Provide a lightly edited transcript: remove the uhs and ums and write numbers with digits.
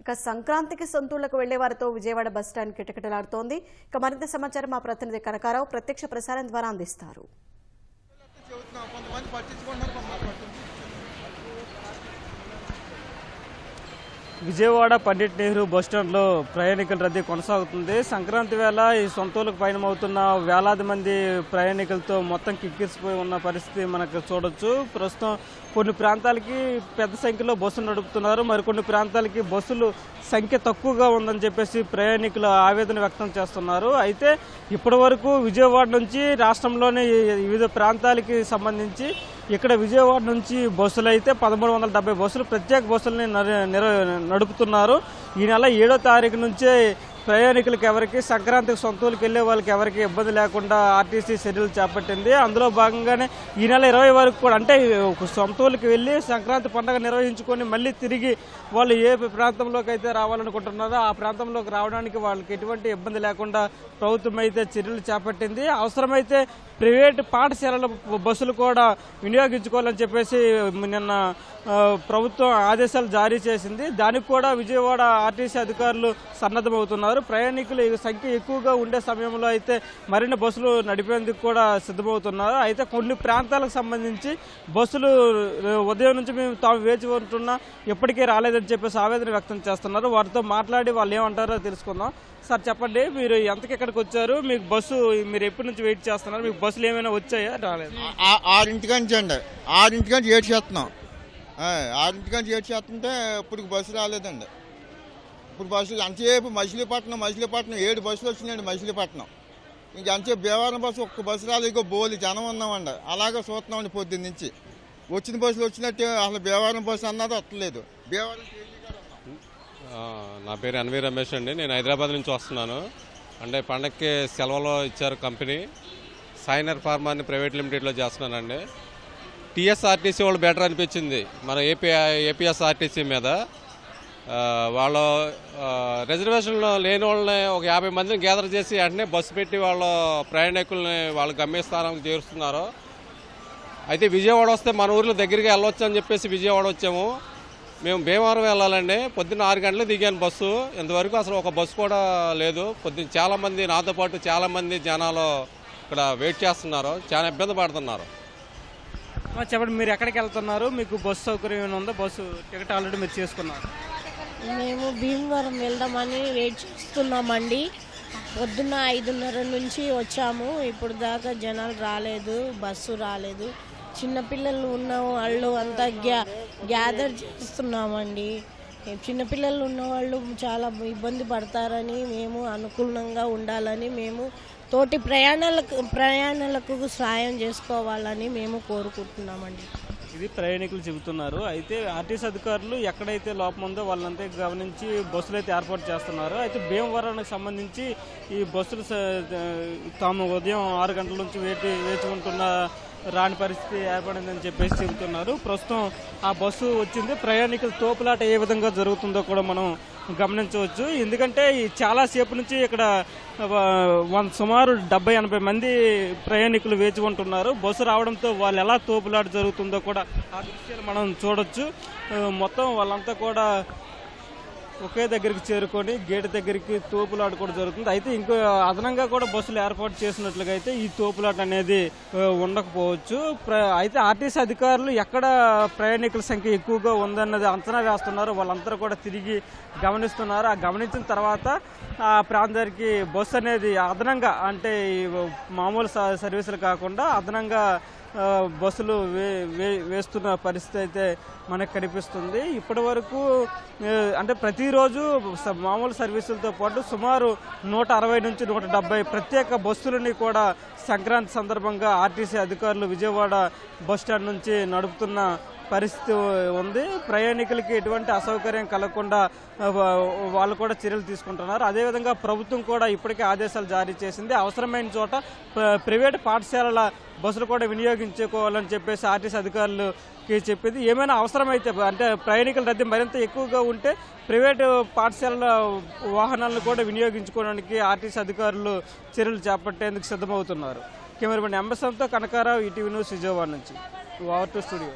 ఇక సంక్రాంతికి సొంతూళ్లకు వెళ్లే వారితో విజయవాడ బస్టాండ్ కిటకిటలాడుతోంది. ఇక మరింత సమాచారం మా ప్రతినిధి కనకారావు ప్రత్యక్ష ప్రసారం ద్వారా అందిస్తారు. విజయవాడ పండిట్ నెహ్రూ బస్టాండ్లో ప్రయాణికుల రద్దీ కొనసాగుతుంది. సంక్రాంతి వేళ ఈ సొంతూలకు పయనమవుతున్న వేలాది మంది ప్రయాణికులతో మొత్తం కిక్కిరిసిపోయి ఉన్న పరిస్థితి మనకు చూడొచ్చు. ప్రస్తుతం కొన్ని ప్రాంతాలకి పెద్ద సంఖ్యలో బస్సులు నడుపుతున్నారు, మరికొన్ని ప్రాంతాలకి బస్సులు సంఖ్య తక్కువగా ఉందని చెప్పేసి ప్రయాణికులు ఆవేదన వ్యక్తం చేస్తున్నారు. అయితే ఇప్పటి వరకు విజయవాడ నుంచి రాష్ట్రంలోని వివిధ ప్రాంతాలకి సంబంధించి ఇక్కడ విజయవాడ నుంచి బస్సులు అయితే 1370 బస్సులు ప్రత్యేక బస్సులని నడుపుతున్నారు. ఈ నెల 7వ తారీఖు నుంచే ప్రయాణికులకు ఎవరికి సంక్రాంతికి సొంతూలకు వెళ్లే వాళ్ళకి ఎవరికి ఇబ్బంది లేకుండా ఆర్టీసీ చర్యలు చేపట్టింది. అందులో భాగంగానే ఈ నెల 20 వరకు కూడా అంటే సొంతూలకు వెళ్లి సంక్రాంతి పండుగ నిర్వహించుకొని మళ్ళీ తిరిగి వాళ్ళు ఏ ప్రాంతంలోకి అయితే రావాలనుకుంటున్నారో ఆ ప్రాంతంలోకి రావడానికి వాళ్ళకి ఎటువంటి ఇబ్బంది లేకుండా ప్రభుత్వం అయితే చర్యలు చేపట్టింది. అవసరమైతే ప్రైవేటు పాఠశాలల బస్సులు కూడా వినియోగించుకోవాలని చెప్పేసి నిన్న ప్రభుత్వం ఆదేశాలు జారీ చేసింది. దానికి కూడా విజయవాడ ఆర్టీసీ అధికారులు సన్నద్ధమవుతున్నారు. ప్రయాణికులు సంఖ్య ఎక్కువగా ఉండే సమయంలో అయితే మరిన్ని బస్సులు నడిపేందుకు కూడా సిద్ధమవుతున్నారు. అయితే కొన్ని ప్రాంతాలకు సంబంధించి బస్సులు ఉదయం నుంచి మేము తాము వేచి ఉంటున్నా ఇప్పటికీ రాలేదని చెప్పేసి ఆవేదన వ్యక్తం చేస్తున్నారు. వారితో మాట్లాడి వాళ్ళు ఏమంటారో తెలుసుకుందాం. సార్ చెప్పండి, మీరు ఎంతకి ఇక్కడికి వచ్చారు? మీకు బస్సు మీరు ఎప్పటి నుంచి వెయిట్ చేస్తున్నారు? మీకు బస్సులు ఏమైనా వచ్చాయా? రాలేదు. 6:00 అండి. 6:00 వెయిట్ చేస్తున్నాం. 6:00 వెయిట్ చేస్తుంటే ఇప్పుడు బస్సు రాలేదండి. ఇప్పుడు బస్సులు అంతసేపు మచిలీపట్నం 7 బస్సులు వచ్చినాయండి మచిలీపట్నం. ఇంక అంతసేపు భీమవరం బస్సు ఒక్క బస్సు రాలేదు. ఇంకో బోలి జనం ఉన్నామండి. అలాగే చూస్తున్నామండి పొద్దున్న నుంచి. వచ్చిన బస్సులు వచ్చినట్టు అసలు భీమవరం బస్సు అన్నది వస్తలేదు. భీమవరం నా పేరు ఎన్వి రమేష్ అండి. నేను హైదరాబాద్ నుంచి వస్తున్నాను. అంటే పండగకి సెలవులో ఇచ్చారు కంపెనీ. సైనర్ ఫార్మాని ప్రైవేట్ లిమిటెడ్లో చేస్తున్నానండి. టీఎస్ఆర్టీసీ వాళ్ళు బెటర్ అనిపించింది మన ఏపీఎస్ఆర్టీసీ మీద. వాళ్ళు రిజర్వేషన్లో లేని వాళ్ళని ఒక 50 మందిని గ్యాదర్ చేసి వెంటనే బస్సు పెట్టి వాళ్ళ ప్రయాణికుల్ని వాళ్ళ గమ్యస్థానానికి చేరుస్తున్నారు. అయితే విజయవాడ వస్తే మన ఊర్లో దగ్గరికి వెళ్ళొచ్చు అని చెప్పేసి విజయవాడ వచ్చాము. మేము భీమవరం వెళ్ళాలండి. పొద్దున్న 6 గంటలకు దిగాను బస్సు. ఇంతవరకు అసలు ఒక బస్సు కూడా లేదు. పొద్దున్న చాలామంది నాతో పాటు చాలామంది జనాలు ఇక్కడ వెయిట్ చేస్తున్నారు. చాలా ఇబ్బంది పడుతున్నారు. చెప్పండి, మీరు ఎక్కడికి వెళ్తున్నారు? మీకు బస్సు సౌకర్యం ఏమైనా ఉందా? బస్సు టికెట్ ఆల్రెడీ మీరు చేసుకున్నారు? మేము భీమవరం వెళ్దామని వెయిట్ చేస్తున్నామండి. పొద్దున్న 5:30 నుంచి వచ్చాము. ఇప్పుడు దాకా జనాలు రాలేదు, బస్సు రాలేదు. చిన్నపిల్లలు ఉన్న వాళ్ళు అంతా గ్యాదర్ చేస్తున్నామండి. చిన్నపిల్లలు ఉన్నవాళ్ళు చాలా ఇబ్బంది పడతారని మేము అనుకూలంగా ఉండాలని మేము తోటి ప్రయాణాలకు సాయం చేసుకోవాలని మేము కోరుకుంటున్నామండి. ఇది ప్రయాణికులు చెబుతున్నారు. అయితే ఆర్టీసీ అధికారులు ఎక్కడైతే లోపం ఉందో వాళ్ళంతా గమనించి బస్సులు అయితే ఏర్పాటు చేస్తున్నారు. అయితే భీమవరానికి సంబంధించి ఈ బస్సులు తాము ఉదయం 6 గంటల నుంచి వేచి ఉంటున్న రాని పరిస్థితి ఏర్పడిందని చెప్పేసి చెబుతున్నారు. ప్రస్తుతం ఆ బస్సు వచ్చింది. ప్రయాణికుల తోపులాట ఏ విధంగా జరుగుతుందో కూడా మనం గమనించవచ్చు. ఎందుకంటే చాలాసేపు నుంచి ఇక్కడ సుమారు 70-80 మంది ప్రయాణికులు వేచి ఉంటున్నారు. బస్సు రావడంతో వాళ్ళు ఎలా తోపులాట జరుగుతుందో కూడా ఆ దృశ్యాలు మనం చూడొచ్చు. మొత్తం వాళ్ళంతా కూడా ఒకే దగ్గరికి చేరుకొని గేటు దగ్గరికి తోపులాట కూడా జరుగుతుంది. అయితే ఇంకో అదనంగా కూడా బస్సులు ఏర్పాటు చేసినట్లుగా అయితే ఈ తోపులాట అనేది ఉండకపోవచ్చు. అయితే ఆర్టీసీ అధికారులు ఎక్కడ ప్రయాణికుల సంఖ్య ఎక్కువగా ఉందన్నది అంచనా వేస్తున్నారు. వాళ్ళంతా కూడా తిరిగి గమనిస్తున్నారు. ఆ గమనించిన తర్వాత ఆ ప్రాంతానికి బస్సు అనేది అదనంగా అంటే మామూలు సర్వీసులు కాకుండా అదనంగా బస్సులు వేస్తున్న పరిస్థితి అయితే మనకు కనిపిస్తుంది. ఇప్పటి వరకు అంటే ప్రతిరోజు మామూలు సర్వీసులతో పాటు సుమారు 160 నుంచి 170 ప్రత్యేక బస్సులని కూడా సంక్రాంతి సందర్భంగా ఆర్టీసీ అధికారులు విజయవాడ బస్టాండ్ నుంచి నడుపుతున్న పరిస్థితి ఉంది. ప్రయాణికులకి ఎటువంటి అసౌకర్యం కలగకుండా వాళ్ళు కూడా చర్యలు తీసుకుంటున్నారు. అదేవిధంగా ప్రభుత్వం కూడా ఇప్పటికే ఆదేశాలు జారీ చేసింది. అవసరమైన చోట ప్రైవేటు పాఠశాలల బస్సులు కూడా వినియోగించుకోవాలని చెప్పేసి ఆర్టీసీ అధికారులకి చెప్పింది. ఏమైనా అవసరమైతే అంటే ప్రయాణికుల రద్దీ మరింత ఎక్కువగా ఉంటే ప్రైవేటు పాఠశాలల వాహనాలను కూడా వినియోగించుకోవడానికి ఆర్టీసీ అధికారులు చర్యలు చేపట్టేందుకు సిద్ధమవుతున్నారు. కెమెరామెన్ ఎంఎస్ఎంతో కనకారావు, ఈటీవీ న్యూస్, విజయవాడ నుంచి. Over to studio.